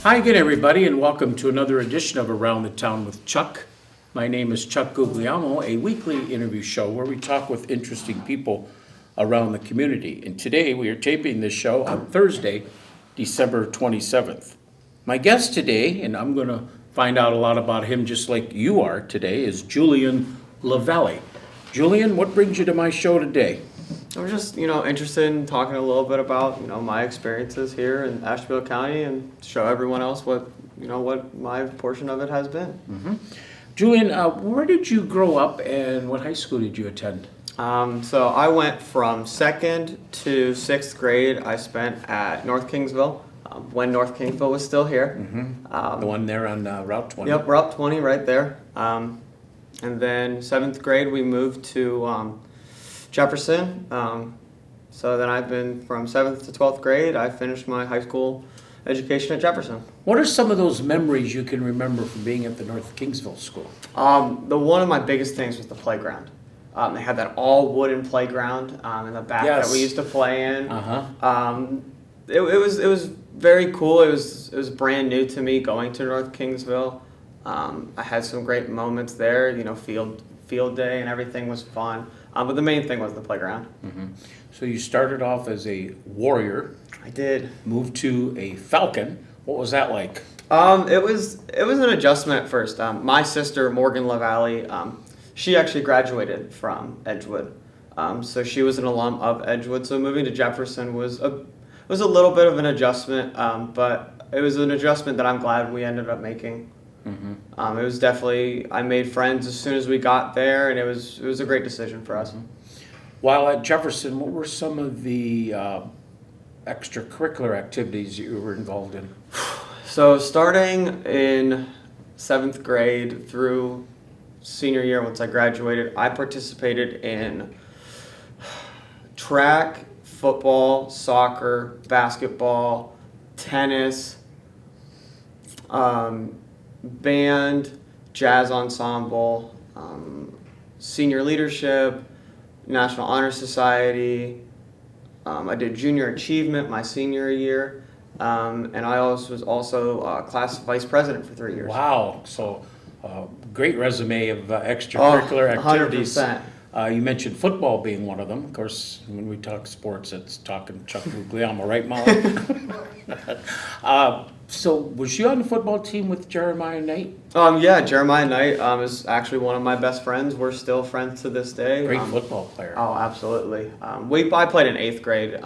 Hi again, everybody, and welcome to another edition of Around the Town with Chuck. My name is Chuck Guglielmo, a weekly interview show where we talk with interesting people around the community. And today we are taping this show on Thursday, December 27th. My guest today, and I'm going to find out a lot about him just like you are today, is Julian LaValle. Julian, what brings you to my show today? I'm just, interested in talking a little bit about, my experiences here in Ashtabula County and show everyone else what my portion of it has been. Mm-hmm. Julian, where did you grow up and what high school did you attend? So I went from 2nd to 6th grade. I spent at North Kingsville when North Kingsville was still here. Mm-hmm. The one there on Route 20? Yep, Route 20 right there. And then 7th grade we moved to Jefferson. So then I've been from 7th to 12th grade. I finished my high school education at Jefferson. What are some of those memories you can remember from being at the North Kingsville school? One of my biggest things was the playground. They had that all wooden playground in the back that we used to play in. It was very cool. It was brand new to me going to North Kingsville. I had some great moments there. Field day and everything was fun. But the main thing was the playground. Mm-hmm. So you started off as a warrior. I did. Moved to a falcon. What was that like? It was an adjustment at first. My sister Morgan LaValle, she actually graduated from Edgewood. So she was an alum of Edgewood. So moving to Jefferson was a little bit of an adjustment, but it was an adjustment that I'm glad we ended up making. Mm-hmm. It was definitely, I made friends as soon as we got there, and it was a great decision for us. Mm-hmm. While at Jefferson, what were some of the extracurricular activities you were involved in? So starting in 7th grade through senior year, once I graduated, I participated in track, football, soccer, basketball, tennis, band, jazz ensemble, senior leadership, National Honor Society. I did junior achievement my senior year, and I was also class vice president for 3 years. Wow! So, great resume of extracurricular activities. 100%. You mentioned football being one of them. Of course, when we talk sports, it's talking Chuck Guglielmo, right, Molly? So, was you on the football team with Jeremiah Knight? Yeah, Jeremiah Knight is actually one of my best friends. We're still friends to this day. Great football player. Oh, absolutely. I played in 8th grade,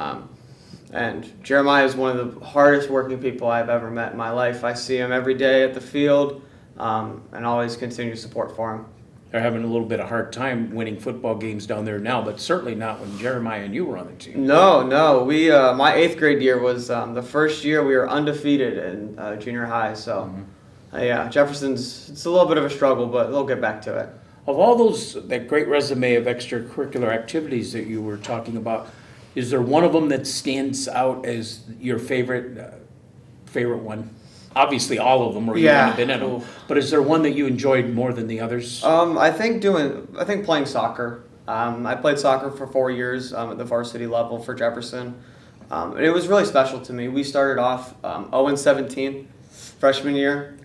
and Jeremiah is one of the hardest working people I've ever met in my life. I see him every day at the field, and always continue support for him. They're having a little bit of hard time winning football games down there now, but certainly not when Jeremiah and you were on the team. No. We my 8th grade year was the first year we were undefeated in junior high. So, yeah, it's a little bit of a struggle, but they'll get back to it. Of all that great resume of extracurricular activities that you were talking about, is there one of them that stands out as your favorite one? Obviously, all of them, or you wouldn't have been in them. But is there one that you enjoyed more than the others? I think playing soccer. I played soccer for 4 years at the varsity level for Jefferson. And it was really special to me. We started off 0-17 freshman year.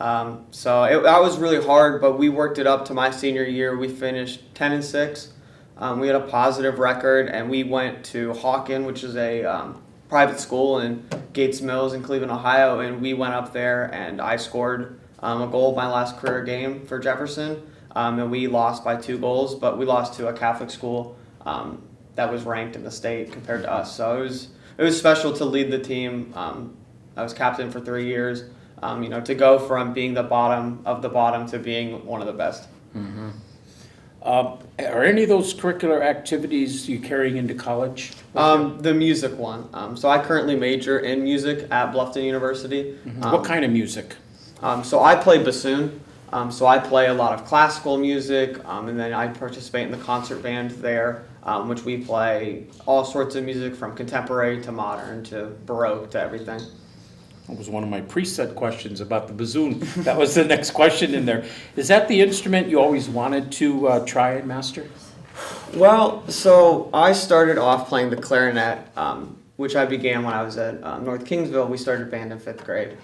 So that was really hard, but we worked it up to my senior year. We finished 10-6. We had a positive record, and we went to Hawken, which is a private school in Gates Mills in Cleveland, Ohio, and we went up there and I scored a goal my last career game for Jefferson, and we lost by 2 goals, but we lost to a Catholic school that was ranked in the state compared to us. So it was special to lead the team. I was captain for 3 years, to go from being the bottom of the bottom to being one of the best. Mm-hmm. Are any of those curricular activities you carrying into college? The music one. So I currently major in music at Bluffton University. Mm-hmm. What kind of music? So I play bassoon. So I play a lot of classical music, and then I participate in the concert band there, which we play all sorts of music from contemporary to modern to Baroque to everything. That was one of my preset questions about the bassoon. That was the next question in there. Is that the instrument you always wanted to try and master? Well, so I started off playing the clarinet, which I began when I was at North Kingsville. We started band in 5th grade.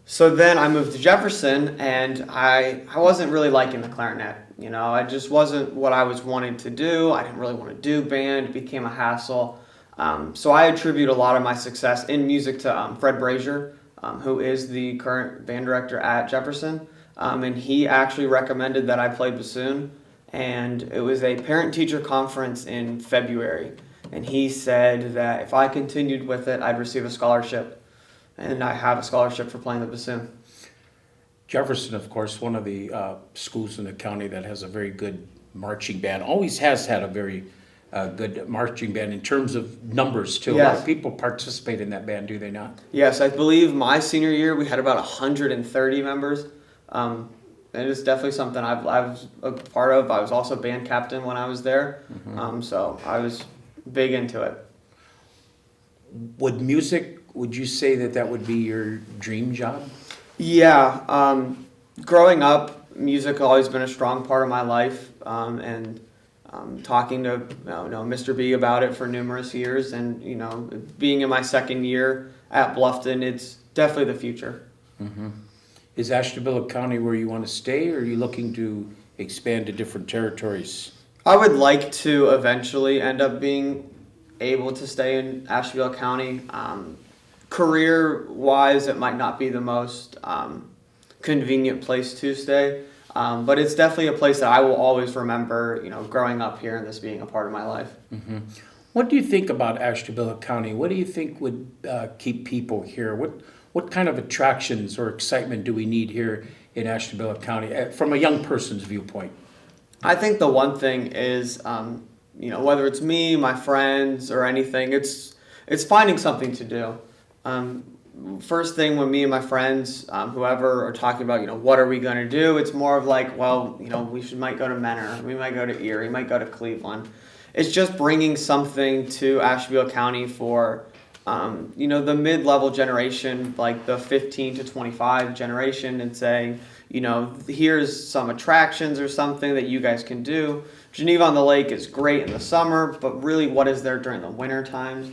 So then I moved to Jefferson, and I wasn't really liking the clarinet. You know, I just wasn't what I was wanting to do. I didn't really want to do band. It became a hassle. So I attribute a lot of my success in music to Fred Brazier, who is the current band director at Jefferson. And he actually recommended that I play bassoon. And it was a parent-teacher conference in February. And he said that if I continued with it, I'd receive a scholarship. And I have a scholarship for playing the bassoon. Jefferson, of course, one of the schools in the county that has a very good marching band, always has had a very good marching band in terms of numbers, too. Yes. A lot of people participate in that band, do they not? Yes, I believe my senior year we had about 130 members. And it's definitely something I was a part of. I was also band captain when I was there. So I was big into it. Would you say that would be your dream job? Yeah, growing up, music has always been a strong part of my life, and talking to Mr. B about it for numerous years, and being in my second year at Bluffton, it's definitely the future. Is Ashtabula County where you want to stay, or are you looking to expand to different territories? I would like to eventually end up being able to stay in Ashtabula County. Career-wise, it might not be the most convenient place to stay, but it's definitely a place that I will always remember, growing up here and this being a part of my life. What do you think about Ashtabula County? What do you think would keep people here? What kind of attractions or excitement do we need here in Ashtabula County from a young person's viewpoint? I think the one thing is, whether it's me, my friends, or anything, it's finding something to do. First thing when me and my friends, whoever, are talking about, what are we going to do? It's more of like, well, we might go to Menor, we might go to Erie, we might go to Cleveland. It's just bringing something to Ashtabula County for, the mid-level generation, like the 15 to 25 generation, and saying, here's some attractions or something that you guys can do. Geneva on the Lake is great in the summer, but really what is there during the winter times?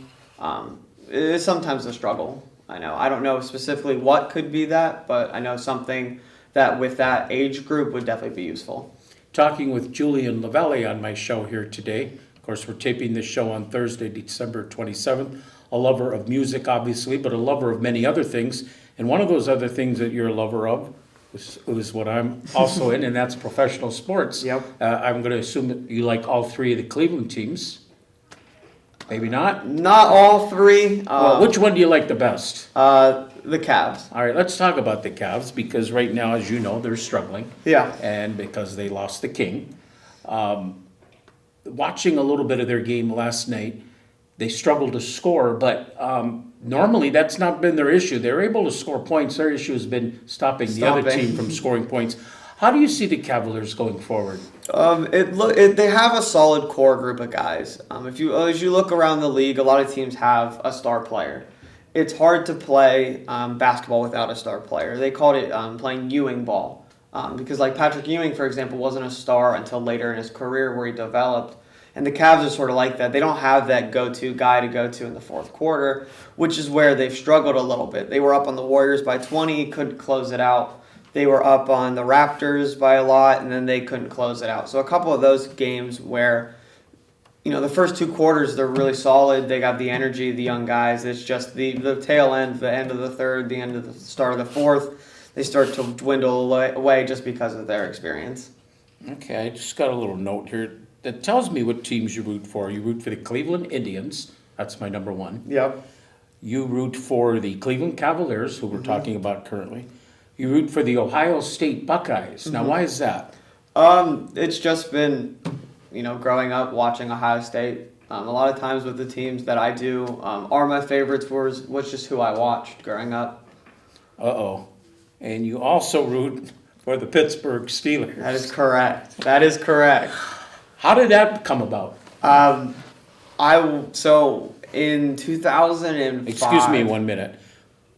It's sometimes a struggle. I don't know specifically what could be that, but I know something that with that age group would definitely be useful. Talking with Julian LaValle on my show here today. Of course, we're taping this show on Thursday, December 27th. A lover of music, obviously, but a lover of many other things. And one of those other things that you're a lover of is what I'm also in, and that's professional sports. Yep. I'm going to assume that you like all three of the Cleveland teams. Maybe not? Not all three. Well, which one do you like the best? The Cavs. All right, let's talk about the Cavs, because right now, as you know, they're struggling. Yeah. And because they lost the king. Watching a little bit of their game last night, they struggled to score, but normally that's not been their issue. They're able to score points. Their issue has been stopping the other team from scoring points. How do you see the Cavaliers going forward? They have a solid core group of guys. As you look around the league, a lot of teams have a star player. It's hard to play basketball without a star player. They called it playing Ewing ball because, like Patrick Ewing, for example, wasn't a star until later in his career where he developed. And the Cavs are sort of like that. They don't have that go-to guy to go to in the fourth quarter, which is where they've struggled a little bit. They were up on the Warriors by 20, couldn't close it out. They were up on the Raptors by a lot, and then they couldn't close it out. So a couple of those games where, the first two quarters, they're really solid. They got the energy, the young guys. It's just the tail end, the end of the third, the end of the start of the fourth, they start to dwindle away just because of their experience. Okay, I just got a little note here that tells me what teams you root for. You root for the Cleveland Indians. That's my number one. Yep. You root for the Cleveland Cavaliers, who we're talking about currently. You root for the Ohio State Buckeyes. Now, why is that? It's just been, growing up watching Ohio State. A lot of times with the teams that I do are my favorites was just who I watched growing up. Uh-oh. And you also root for the Pittsburgh Steelers. That is correct. How did that come about? So in 2005. Excuse me 1 minute.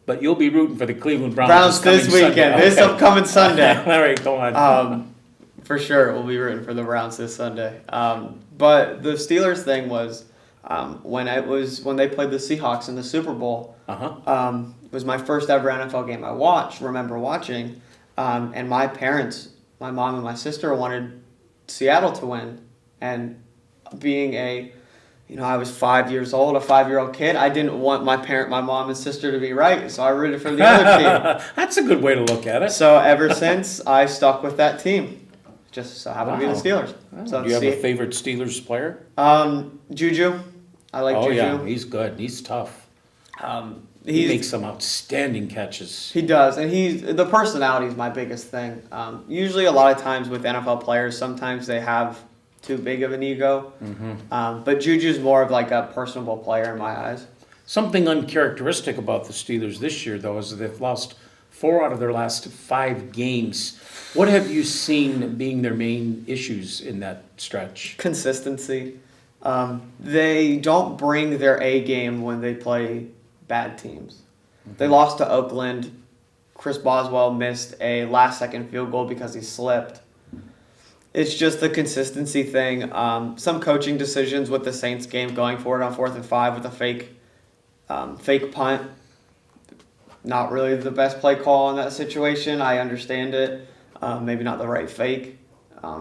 But you'll be rooting for the Cleveland Browns this weekend, Sunday. this upcoming Sunday. All right, go on. For sure, we'll be rooting for the Browns this Sunday. But the Steelers thing was when they played the Seahawks in the Super Bowl. It was my first ever NFL game I remember watching, and my parents, my mom and my sister, wanted Seattle to win, and being I was 5 years old, a 5-year-old kid. I didn't want my mom and sister to be right, so I rooted for the other team. That's a good way to look at it. So ever since, I stuck with that team. Just so happened to be the Steelers. Wow. So Do you have a favorite Steelers player? Juju. I like Juju. Oh yeah, he's good. He's tough. He makes some outstanding catches. He does, and the personality is my biggest thing. Usually, a lot of times with NFL players, sometimes they have too big of an ego. But Juju's more of like a personable player in my eyes. Something uncharacteristic about the Steelers this year, though, is that they've lost 4 out of their last 5 games. What have you seen being their main issues in that stretch? Consistency. They don't bring their A game when they play bad teams. They lost to Oakland. Chris Boswell missed a last-second field goal because he slipped. It's just the consistency thing. Some coaching decisions with the Saints game, going for it on 4th and 5 with a fake punt. Not really the best play call in that situation. I understand it. Maybe not the right fake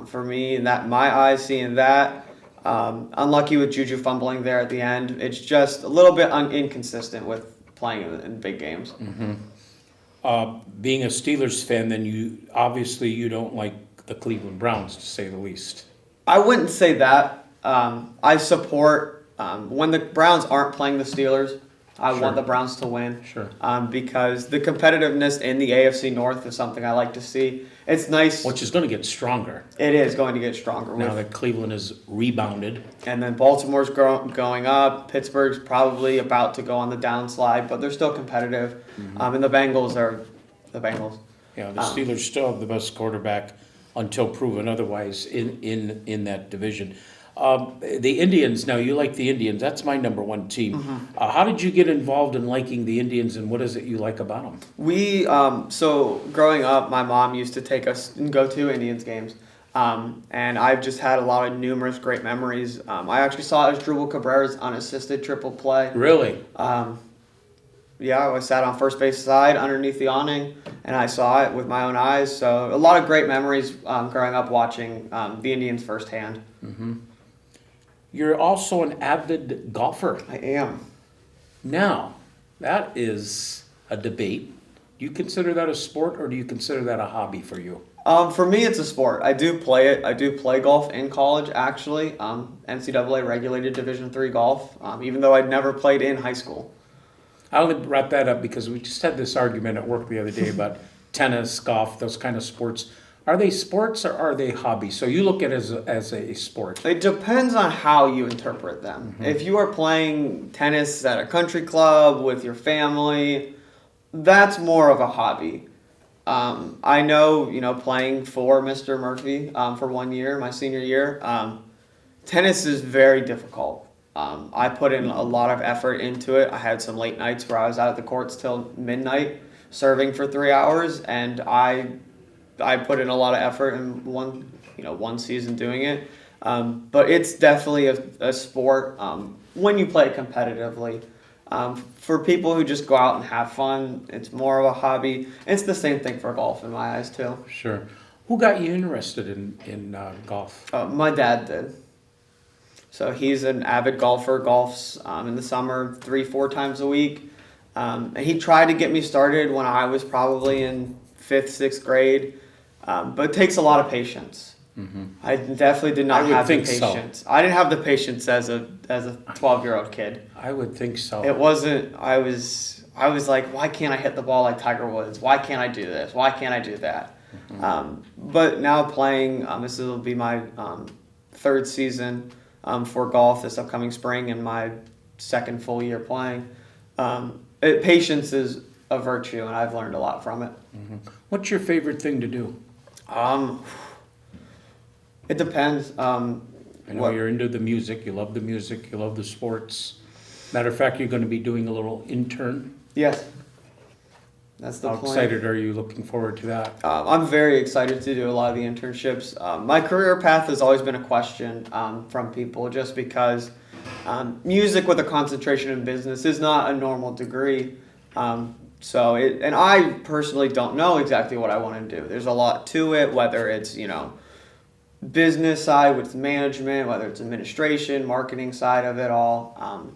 for me. In my eyes, seeing that. Unlucky with Juju fumbling there at the end. It's just a little bit inconsistent with playing in big games. Being a Steelers fan, then you don't like the Cleveland Browns, to say the least. I wouldn't say that. I support when the Browns aren't playing the Steelers. I want the Browns to win. Sure. Because the competitiveness in the AFC North is something I like to see. It's nice. Which is going to get stronger. It is going to get stronger. Now that Cleveland is rebounded. And then Baltimore's going up. Pittsburgh's probably about to go on the downslide, but they're still competitive. And the Bengals are the Bengals. Yeah, the Steelers still have the best quarterback until proven otherwise in that division. The Indians, now you like the Indians. That's my number 1 team. How did you get involved in liking the Indians, and what is it you like about them? We, so growing up, my mom used to take us and go to Indians games. And I've just had a lot of numerous great memories. I actually saw Asdrubal Cabrera's unassisted triple play. Really? Yeah, I sat on first base side underneath the awning, and I saw it with my own eyes. So a lot of great memories growing up watching the Indians firsthand. You're also an avid golfer. I am. Now, that is a debate. Do you consider that a sport, or do you consider that a hobby for you? For me, it's a sport. I do play it. I do play golf in college, actually. NCAA regulated Division III golf, even though I'd never played in high school. I only brought that up because we just had this argument at work the other day about tennis, golf, those kind of sports. Are they sports or are they hobbies? So you look at it as a sport. It depends on how you interpret them. If you are playing tennis at a country club with your family, that's more of a hobby. I know, playing for Mr. Murphy for 1 year, my senior year, tennis is very difficult. I put in a lot of effort into it. I had some late nights where I was out at the courts till midnight serving for 3 hours, and I put in a lot of effort in one season doing it. But it's definitely a sport when you play it competitively. For people who just go out and have fun, it's more of a hobby. It's the same thing for golf in my eyes too. Sure. Who got you interested in golf? My dad did. So he's an avid golfer, golfs in the summer 3-4 times a week. And he tried to get me started when I was probably in 5th, 6th grade. But it takes a lot of patience. I definitely did not have the patience. So. I didn't have the patience as a 12-year-old kid. I would think so. It wasn't. I was like, why can't I hit the ball like Tiger Woods? Why can't I do this? Why can't I do that? But now playing, this will be my 3rd season for golf this upcoming spring and my 2nd full year playing. Patience is a virtue, and I've learned a lot from it. What's your favorite thing to do? It depends. I know you're into the music. You love the music. You love the sports. Matter of fact, you're going to be doing a little intern. Yes. That's the plan. How excited are you looking forward to that? I'm very excited to do a lot of the internships. My career path has always been a question from people just because Music with a concentration in business is not a normal degree. And I personally don't know exactly what I want to do. There's a lot to it, whether it's, business side with management, whether it's administration, marketing side of it all.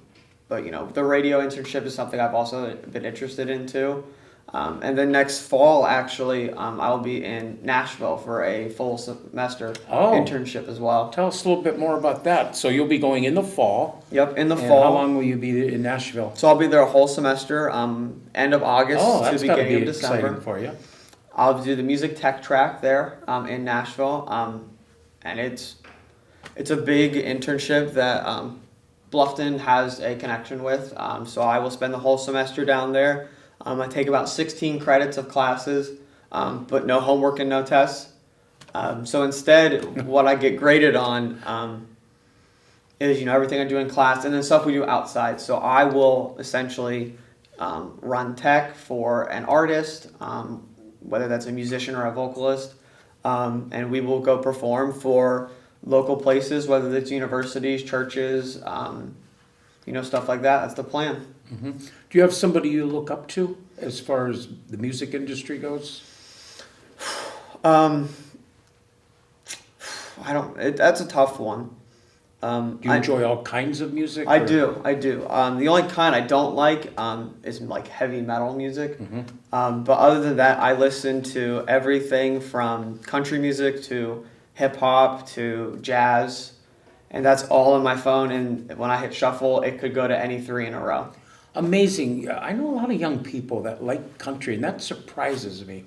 But the radio internship is something I've also been interested in too. And then next fall, actually, I'll be in Nashville for a full semester internship as well. Tell us a little bit more about that. So you'll be going in the fall. Yep, in the And fall. how long will you be in Nashville? So I'll be there a whole semester, end of August That's to gotta beginning be of December. exciting for you. I'll do the music tech track there in Nashville, and it's a big internship that Bluffton has a connection with. So I will spend the whole semester down there. I take about 16 credits of classes, but no homework and no tests. So instead, what I get graded on is everything I do in class and then stuff we do outside. So I will essentially run tech for an artist, whether that's a musician or a vocalist, and we will go perform for local places, whether it's universities, churches, stuff like that. That's the plan. Mm-hmm. Do you have somebody you look up to as far as the music industry goes? That's a tough one. Do you enjoy all kinds of music? I do. The only kind I don't like is like heavy metal music. Mm-hmm. But other than that, I listen to everything from country music to hip hop to jazz, and that's all on my phone. And when I hit shuffle, it could go to any three in a row. Amazing. I know a lot of young people that like country, and that surprises me.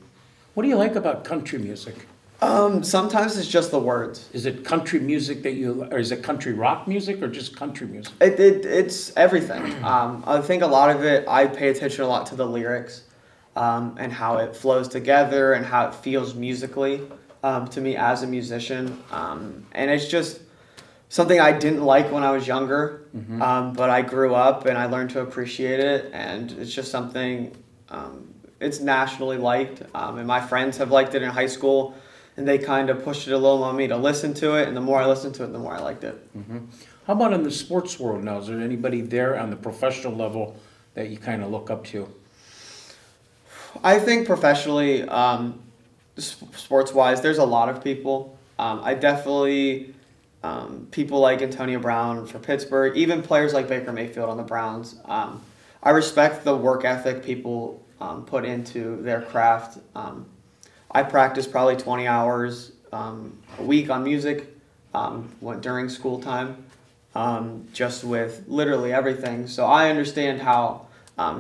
What do you like about country music? Sometimes it's just the words. Is it country music or is it country rock music or just country music? It's everything. I think a lot of it, I pay attention a lot to the lyrics and how it flows together and how it feels musically to me as a musician. And it's just something I didn't like when I was younger, but I grew up and I learned to appreciate it. And it's just something, it's nationally liked. And my friends have liked it in high school. And they kind of pushed it a little on me to listen to it, and the more I listened to it, the more I liked it. Mm-hmm. How about in the sports world now? Is there anybody there on the professional level that you kind of look up to? I think professionally, sports-wise, there's a lot of people. I definitely, people like Antonio Brown for Pittsburgh, even players like Baker Mayfield on the Browns. I respect the work ethic people put into their craft. I practice probably 20 hours a week on music during school time, just with literally everything. So I understand how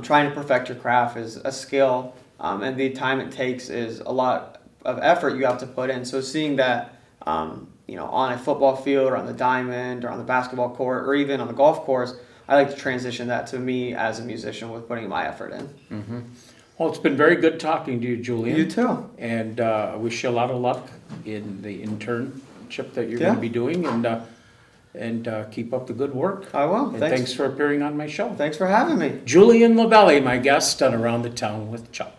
trying to perfect your craft is a skill, and the time it takes is a lot of effort you have to put in. So seeing that, on a football field or on the diamond or on the basketball court or even on the golf course, I like to transition that to me as a musician with putting my effort in. Mm-hmm. Well, it's been very good talking to you, Julian. You too. And I wish you a lot of luck in the internship that you're going to be doing, and keep up the good work. I will. And thanks for appearing on my show. Thanks for having me. Julian LaValle, my guest on Around the Town with Chuck.